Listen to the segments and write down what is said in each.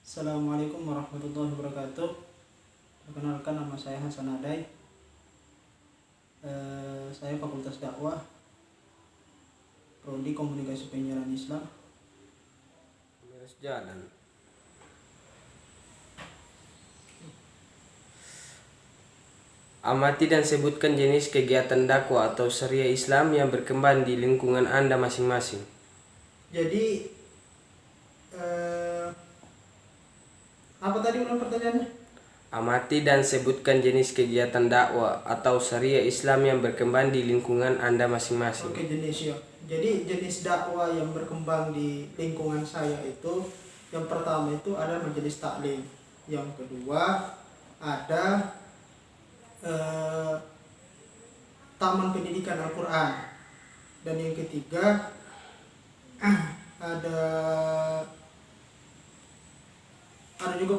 Assalamualaikum warahmatullahi wabarakatuh. Perkenalkan, nama saya Hasan Adai. Saya Fakultas Dakwah, Prodi Komunikasi Penyiaran Islam. Jalan. Amati dan sebutkan jenis kegiatan dakwah atau syariah Islam yang berkembang di lingkungan Anda masing-masing. Jadi apa tadi ulang pertanyaannya? Amati dan sebutkan jenis kegiatan dakwah atau syariah Islam yang berkembang di lingkungan Anda masing-masing. Oke, jenis ya. Jadi jenis dakwah yang berkembang di lingkungan saya itu, yang pertama itu ada majelis taklim, yang kedua ada taman pendidikan Al-Quran, dan yang ketiga ada juga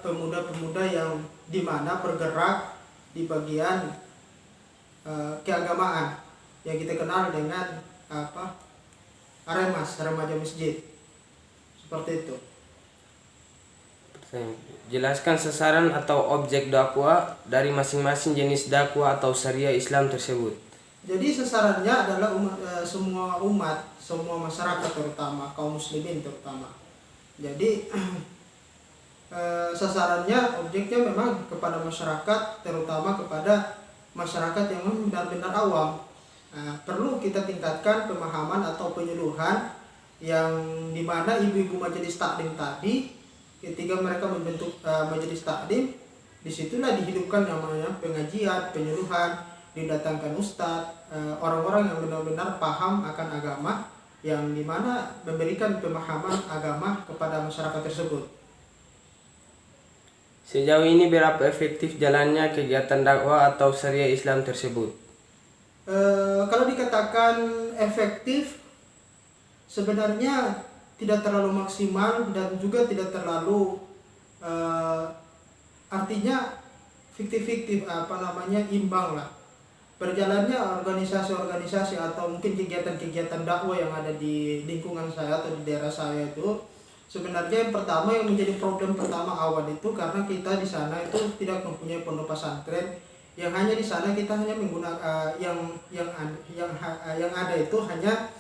pemuda yang dimana bergerak di bagian keagamaan yang kita kenal dengan remaja masjid, seperti itu. Jelaskan sasaran atau objek dakwah dari masing-masing jenis dakwah atau syariah Islam tersebut. Jadi sasarannya adalah semua umat, semua masyarakat, terutama kaum muslimin terutama. Jadi sasarannya, objeknya memang kepada masyarakat, terutama kepada masyarakat yang benar-benar awam. Perlu kita tingkatkan pemahaman atau penyuluhan yang dimana ibu-ibu majelis taklim tadi, ketika mereka membentuk majelis taklim, disitulah dihidupkan namanya pengajian, penyuluhan, didatangkan ustadz, orang-orang yang benar-benar paham akan agama, yang dimana memberikan pemahaman agama kepada masyarakat tersebut. Sejauh ini berapa efektif jalannya kegiatan dakwah atau syariah Islam tersebut? Kalau dikatakan efektif, sebenarnya tidak terlalu maksimal dan juga tidak terlalu artinya fiktif-fiktif, imbang lah. Berjalannya organisasi-organisasi atau mungkin kegiatan-kegiatan dakwah yang ada di lingkungan saya atau di daerah saya itu, sebenarnya yang pertama, yang menjadi problem pertama awal itu karena kita di sana itu tidak mempunyai pondok pesantren, yang hanya di sana kita hanya menggunakan yang ada itu hanya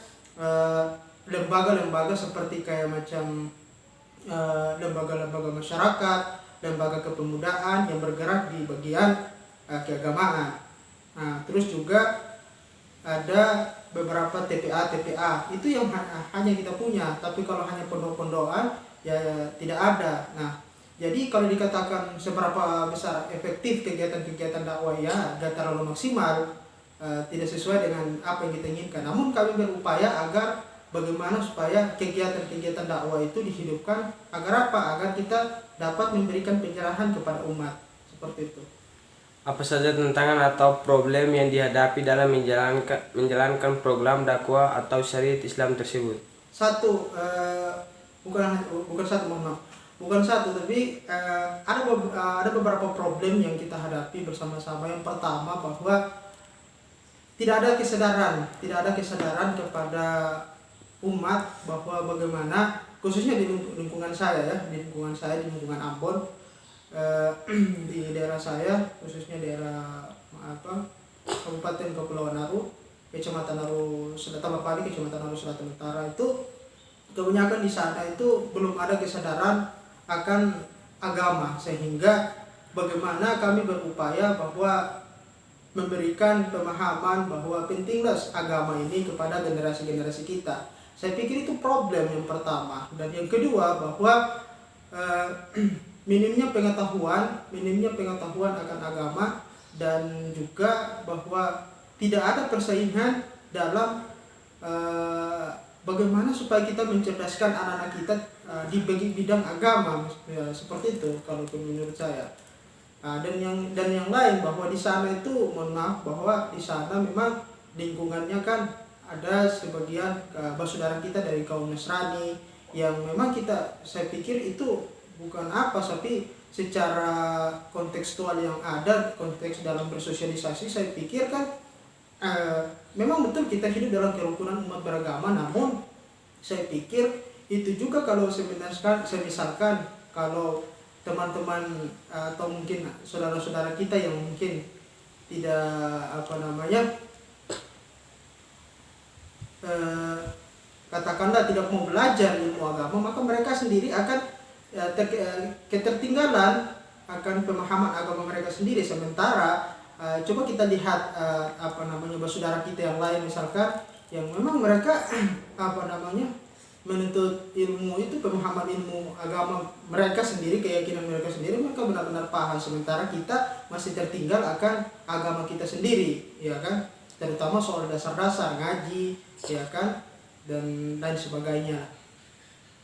lembaga-lembaga seperti kayak macam lembaga-lembaga masyarakat, lembaga kepemudaan yang bergerak di bagian keagamaan. Terus juga ada beberapa TPA itu yang hanya kita punya, tapi kalau hanya pondok-pondokan ya tidak ada. Jadi kalau dikatakan seberapa besar efektif kegiatan-kegiatan dakwah, ya tidak terlalu maksimal, tidak sesuai dengan apa yang kita inginkan. Namun kami berupaya agar bagaimana supaya kegiatan-kegiatan dakwah itu dihidupkan, agar apa? Agar kita dapat memberikan pencerahan kepada umat, seperti itu. Apa saja tantangan atau problem yang dihadapi dalam menjalankan program dakwah atau syariat Islam tersebut? Bukan satu, tapi ada beberapa problem yang kita hadapi bersama-sama. Yang pertama, bahwa tidak ada kesadaran kepada umat bahwa bagaimana, khususnya di lingkungan saya, di lingkungan Ambon, di daerah saya, khususnya daerah Kabupaten Kepulauan Naru, Kecamatan Naru Selatan Bapali, Kecamatan Naru Selatan Utara, itu kebanyakan di sana itu belum ada kesadaran akan agama, sehingga bagaimana kami berupaya bahwa memberikan pemahaman bahwa pentinglah agama ini kepada generasi-generasi kita. Saya pikir itu problem yang pertama. Dan yang kedua, bahwa minimnya pengetahuan akan agama, dan juga bahwa tidak ada persaingan dalam bagaimana supaya kita mencerdaskan anak-anak kita di bidang agama, ya, seperti itu kalau menurut saya. Dan yang lain, bahwa di sana itu, mohon maaf, bahwa di sana memang lingkungannya kan ada sebagian saudara kita dari kaum Nasrani yang memang saya pikir itu bukan tapi secara kontekstual yang ada, konteks dalam bersosialisasi, saya pikir kan memang betul kita hidup dalam kerukunan umat beragama. Namun saya pikir itu juga kalau misalkan kalau teman-teman atau mungkin saudara-saudara kita yang mungkin tidak katakanlah tidak mau belajar ilmu agama, maka mereka sendiri akan ketertinggalan akan pemahaman agama mereka sendiri. Sementara coba kita lihat saudara kita yang lain misalkan yang memang mereka menuntut ilmu itu, pemahaman ilmu agama mereka sendiri, keyakinan mereka sendiri, mereka benar-benar paham. Sementara kita masih tertinggal akan agama kita sendiri, ya kan, terutama soal dasar-dasar ngaji, ya kan, dan lain sebagainya.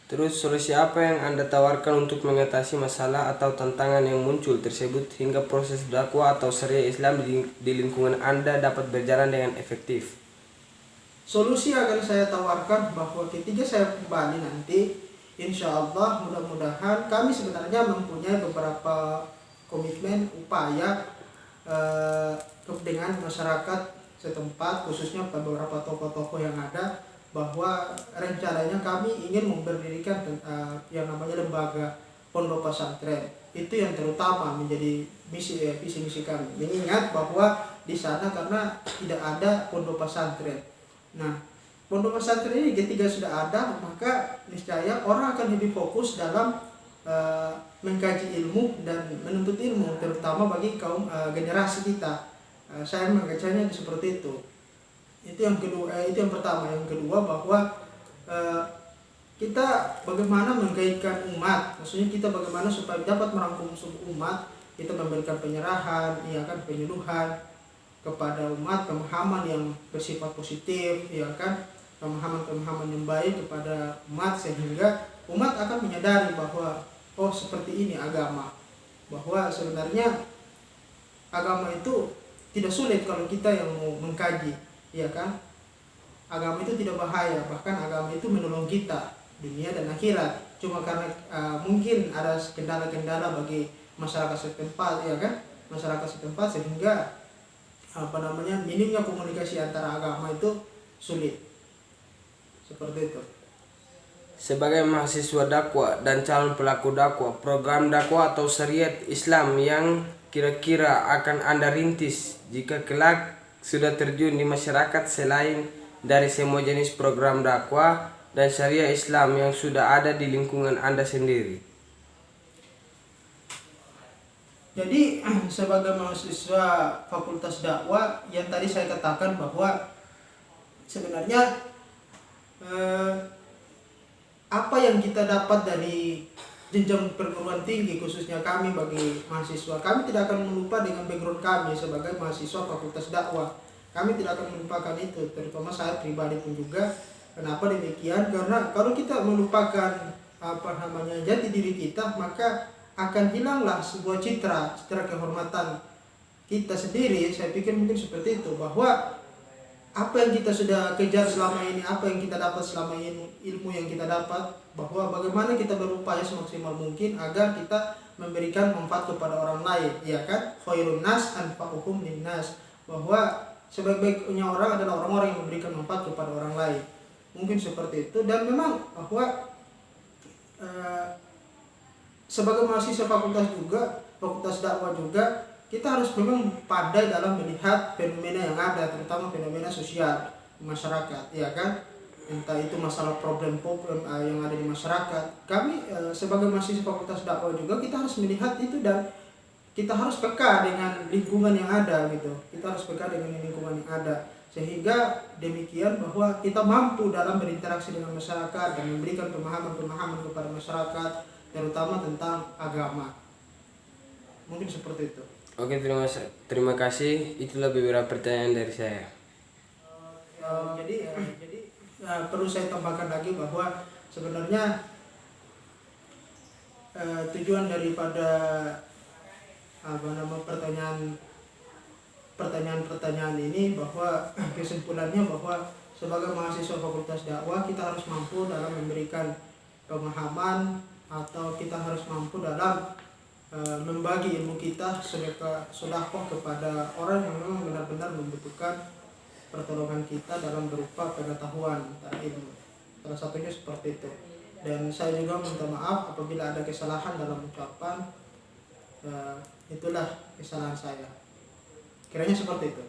Terus solusi apa yang Anda tawarkan untuk mengatasi masalah atau tantangan yang muncul tersebut hingga proses dakwah atau syariah Islam di lingkungan Anda dapat berjalan dengan efektif? Solusi akan saya tawarkan bahwa ketika saya kembali nanti, insya Allah mudah-mudahan kami sebenarnya mempunyai beberapa komitmen upaya dengan masyarakat setempat, khususnya beberapa tokoh-tokoh yang ada, bahwa rencananya kami ingin memberdirikan yang namanya lembaga pondok pesantren. Itu yang terutama menjadi visi misi kami, mengingat bahwa di sana karena tidak ada pondok pesantren. Nah, pondok pesantren ini ketika sudah ada, maka niscaya orang akan lebih fokus dalam mengkaji ilmu dan menuntut ilmu, terutama bagi kaum generasi kita. Saya membacanya seperti itu. Itu yang kedua, itu yang pertama. Yang kedua bahwa kita bagaimana mengkaitkan umat, maksudnya kita bagaimana supaya dapat merangkum umat, kita memberikan penyerahan, ya kan, penyuluhan kepada umat, pemahaman yang bersifat positif, ya kan, pemahaman-pemahaman yang baik kepada umat, sehingga umat akan menyadari bahwa oh seperti ini agama, bahwa sebenarnya agama itu tidak sulit kalau kita yang mau mengkaji, ya kan, agama itu tidak bahaya, bahkan agama itu menolong kita dunia dan akhirat. Cuma karena mungkin ada kendala-kendala bagi masyarakat setempat, ya kan, masyarakat setempat, sehingga minimnya komunikasi antara agama itu sulit. Seperti itu. Sebagai mahasiswa dakwah dan calon pelaku dakwah, program dakwah atau syariat Islam yang kira-kira akan Anda rintis jika kelak sudah terjun di masyarakat selain dari semua jenis program dakwah dan syariah Islam yang sudah ada di lingkungan Anda sendiri? Jadi sebagai mahasiswa Fakultas Dakwah yang tadi saya katakan bahwa sebenarnya apa yang kita dapat dari jenjang perguruan tinggi, khususnya kami bagi mahasiswa, kami tidak akan melupa dengan background kami sebagai mahasiswa Fakultas Dakwah. Kami tidak akan melupakan itu, terutama saya pribadi pun juga. Kenapa demikian? Karena kalau kita melupakan jati diri kita, maka akan hilanglah sebuah citra kehormatan kita sendiri. Saya pikir mungkin seperti itu, bahwa apa yang kita sudah kejar selama ini, apa yang kita dapat selama ini, ilmu yang kita dapat, bahwa bagaimana kita berupaya semaksimal mungkin agar kita memberikan manfaat kepada orang lain, ya kan, khairun nas anfa'uhum linnas, bahwa sebaik-baiknya orang adalah orang-orang yang memberikan manfaat kepada orang lain. Mungkin seperti itu. Dan memang bahwa sebagai mahasiswa fakultas dakwah juga, kita harus memang pandai dalam melihat fenomena yang ada, terutama fenomena sosial masyarakat, ya kan, entah itu masalah problem-problem yang ada di masyarakat. Kami sebagai mahasiswa fakultas dakwah juga, kita harus melihat itu dan kita harus peka dengan lingkungan yang ada gitu. Kita harus peka dengan lingkungan yang ada, sehingga demikian bahwa kita mampu dalam berinteraksi dengan masyarakat dan memberikan pemahaman-pemahaman kepada masyarakat, terutama tentang agama. Mungkin seperti itu. Oke, terima kasih. Itulah beberapa pertanyaan dari saya. Jadi perlu saya tambahkan lagi bahwa sebenarnya tujuan daripada pertanyaan ini, bahwa kesimpulannya bahwa sebagai mahasiswa Fakultas Dakwah kita harus mampu dalam memberikan pemahaman, atau kita harus mampu dalam membagi ilmu kita sedekah kepada orang yang memang benar-benar membutuhkan pertolongan kita dalam berupa pengetahuan dan ilmu. Salah satunya seperti itu. dan saya juga minta maaf apabila ada kesalahan dalam ucapan. Itulah kesalahan saya. Kiranya seperti itu.